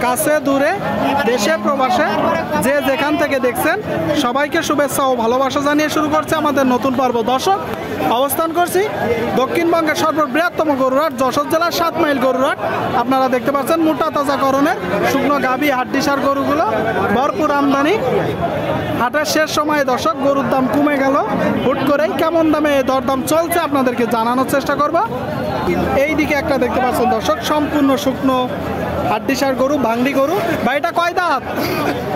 কাছে দূরে দেশে প্রবাসে যে যেখান থেকে দেখছেন সবাইকে শুভেচ্ছা ও ভালোবাসা জানিয়ে শুরু করছে আমাদের নতুন পর্ব। দর্শক, অবস্থান করছি দক্ষিণবঙ্গের সর্ববৃহত্তম গরুরহাট যশোর জেলার 7 মাইল গরুরহাট। আপনারা দেখতে পাচ্ছেন মোটা তাজাকরণের শুকনো গাভী হাড্ডিসার গরুগুলো ভরপুর আমদানি। হাটের শেষ সময়ে দর্শক গরুর দাম কমে গেল হুট করেই। কেমন দামে দরদাম চলছে আপনাদেরকে জানানোর চেষ্টা করব। এই দিকে একটা দেখতে পাচ্ছেন দর্শক সম্পূর্ণ শুকনো হাড্ডিসার গরু, ভাঙড়ি গরু। ভাইটা কয় দাঁত?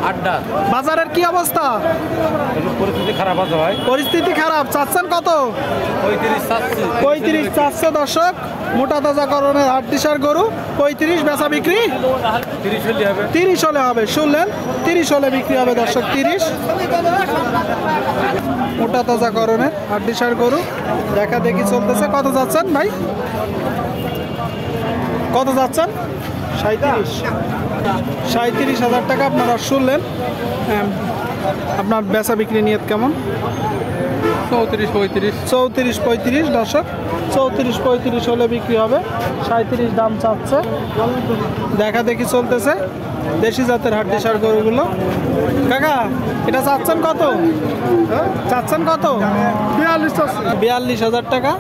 8 দাঁত। বাজারের কি অবস্থা? পরিস্থিতি খারাপ আছে ভাই। পরিস্থিতি খারাপ। চাচ্ছেন কত? 35 চাচ্ছে দর্শক। মোটা তাজাকরণের হাড্ডিসার গরু 35, বেচা বিক্রি 30 হলে হবে। শুনলেন, 30 হলে বিক্রি হবে দর্শক। 30 মোটা তাজাকরণের হাড্ডিসার গরু দেখা দেখি চলতেছে। কত যাচ্ছেন ভাই? কত যাচ্ছেন? 37,000 টাকা আপনারা শুনলেন। আপনার বেচা বিক্রি নিয়ত কেমন? 34-35 দর্শক। 34-35 হলে বিক্রি হবে। 37 দাম চাচ্ছে। দেখা দেখি চলতেছে দেশি জাতের হাড্ডিসার গরুগুলো। কাকা, এটা চাচ্ছেন কত? চাচ্ছেন কত? 42,000 টাকা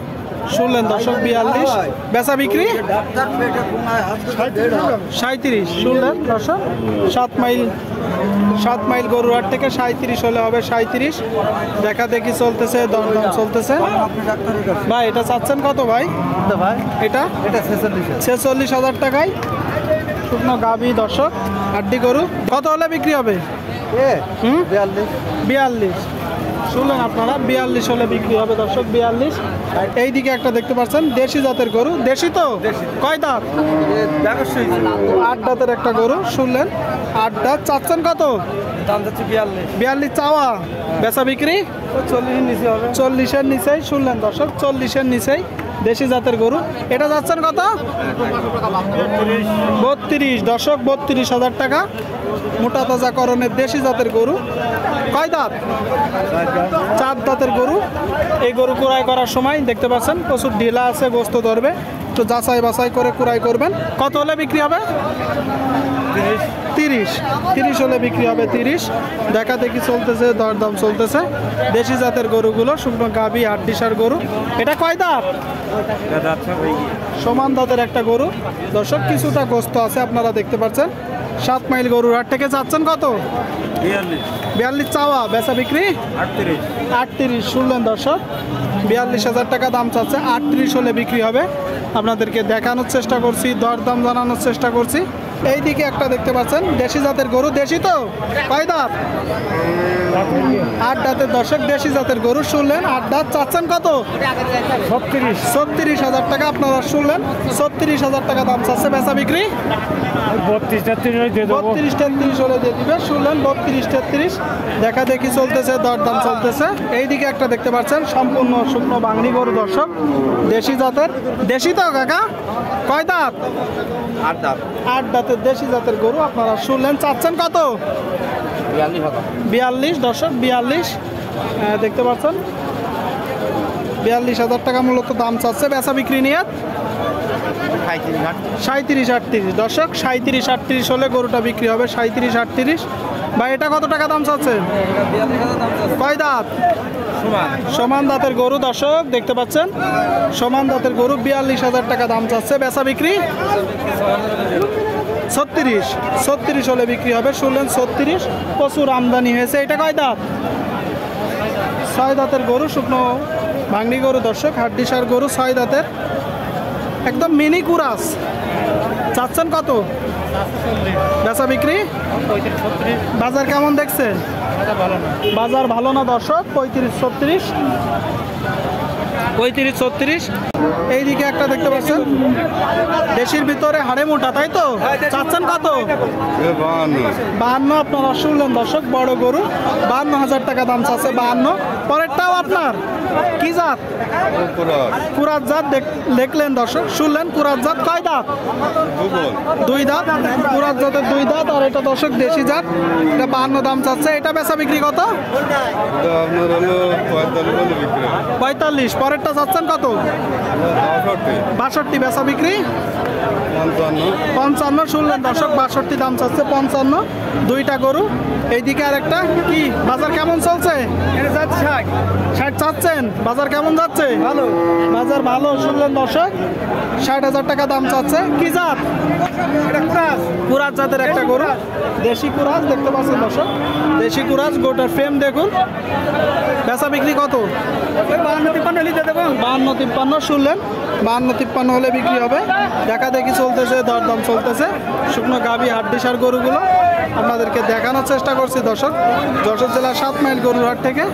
শুনলেন দর্শক। 42 বেচা বিক্রি 37 শুনলেন দর্শক। 7 মাইল গরুরহাট থেকে 37 হলে হবে। 37 দেখা দেখি চলতেছে, দরদাম চলতেছে। ভাই এটা চাচ্ছেন কত ভাই? এটা 46,000 টাকায় শুকনো গাভী দর্শক হাড্ডি গরু। কত হলে বিক্রি হবে? 42 শুনলেন আপনারা। 42 হলে বিক্রি হবে দর্শক। 42। এইদিকে একটা দেখতে পাচ্ছেন দেশি জাতের গরু। দেশি তো? কয় দাঁত? 8 দাঁতের একটা গরু শুনলেন। 8 দাঁত। চাচ্ছেন কত? 42 চাওয়া। বেচা বিক্রি 40-এর নিচেই শুনলেন দর্শক। 40-এর নিচেই দেশি জাতের গরু। এটা যাচ্ছেন কত? 32 দর্শক। 32,000 টাকা মোটা তাজাকরণের দেশি জাতের গরু। কয় দাঁত? 4 দাঁতের গরু। এই গরু কুড়াই করার সময় দেখতে পাচ্ছেন প্রচুর ঢিলা আছে, গোস্ত ধরবে। তো যাচাই বাছাই করে কুড়াই করবেন। কত হলে বিক্রি হবে? 30 হলে বিক্রি হবে। 30 দেখা দেখি চলতেছে, দরদাম চলতেছে দেশি জাতের গরুগুলো শুকনো গাভী হাড্ডিসার গরু। এটা কয় দাঁত? সমান দাঁতের একটা গরু দর্শক। কিছুটা গোস্ত আছে আপনারা দেখতে পাচ্ছেন। 7 মাইল গরুরহাট থেকে যাচ্ছেন কত? 42 চাওয়া। বেচা বিক্রি 38 শুনলেন দর্শক। 42,000 টাকা দাম চাচ্ছে। 38 হলে বিক্রি হবে। আপনাদেরকে দেখানোর চেষ্টা করছি, দরদাম জানানোর চেষ্টা করছি। এইদিকে একটা দেখতে পাচ্ছেন দেশি জাতের গরু। দেশি তো? কয় দাঁত? 8 দাঁতের দর্শক দেশি জাতের গরু শুনলেন। 8 দাঁত। চাচ্ছেন কত? 36,000 টাকা আপনারা শুনলেন। 36,000 টাকা দাম চাচ্ছে। বেচা বিক্রি 32-33 হলে দিয়ে দিবে শুনলেন। 32-33 দেখা দেখি চলতেছে, দরদাম চলতেছে। এইদিকে একটা দেখতে পাচ্ছেন সম্পূর্ণ শুকনো ভাঙড়ি গরু দর্শক দেশি জাতের। দেশি তো কাকা? কয় দাঁত? 8 দাঁতের দেশি জাতের গরু আপনারা শুনলেন। চাচ্ছেন কত? 42 দর্শক। 42 দেখতে পাচ্ছেন। 42,000 টাকা মূলত দাম চাচ্ছে। বেচা বিক্রি নিয়ে 37-38 দর্শক। 37-38 হলে গরুটা বিক্রি হবে। 37-38 ভাই এটা কত টাকা দাম চাচ্ছে? কয় দাঁত? সমান দাঁতের গরু দর্শক দেখতে পাচ্ছেন। সমান দাঁতের গরু 42,000 টাকা দাম চাচ্ছে। বেচা বিক্রি 36 হলে বিক্রি হবে শুনলেন। 36 প্রচুর আমদানি হয়েছে। এটা কয় দাঁত? 6 দাঁতের গরু শুকনো ভাঙড়ি গরু দর্শক হাড্ডিসার গরু 6 দাঁতের একদম মিনি কুরাস। চাচ্ছেন কত? বেচা বিক্রি বাজার কেমন দেখছেন? বাজার ভালো না দর্শক। 35-36 এইদিকে একটা দেখতে পাচ্ছেন দেশির ভিতরে হাড়ে মোটা, তাই তো? চাচ্ছেন কত? 52 আপনারা শুনলেন দর্শক। বড় গরু 52,000 টাকা দাম চাচ্ছে। 52 পরেরটাও আপনার কি জাত? কুরাত জাত দেখলেন দর্শক শুনলেন। কুরাত জাত। কয় দাঁত? 2 দাঁত। কুরাত জাতের 2 দাঁত। আর এটা দর্শক দেশি জাত। এটা 52 দাম চাচ্ছে। এটা বেচা বিক্রি কত? 45। পরেরটা চাচ্ছেন কত? 62 বেচা বিক্রি 55 শুনলেন দর্শক, 62 দাম চাচ্ছে, 55 দুইটা গরু। এইদিকে আরেকটা কি বাজার কেমন চলছে? 60 চাচ্ছেন, বাজার কেমন যাচ্ছে? ভালো, বাজার ভালো শুনলেন দর্শক, 60,000 টাকা দাম চাচ্ছে। কি জাত? কুরাজ জাতের একটা গরু, দেশি কুরাজ দেখতে পাচ্ছেন দর্শক, দেশি কুরাজ। গোটার ফ্রেম দেখুন। বেচা বিক্রি কত? 52-53 শুনলেন, 52-53 হলে বিক্রি হবে। দেখা দেখি চলতেছে, দরদাম চলতেছে। শুকনো গাভী হাড্ডিসার গরুগুলো আপনাদেরকে দেখানোর চেষ্টা করছি দর্শক, যশোর জেলার 7 মাইল গরুর হাট থেকে।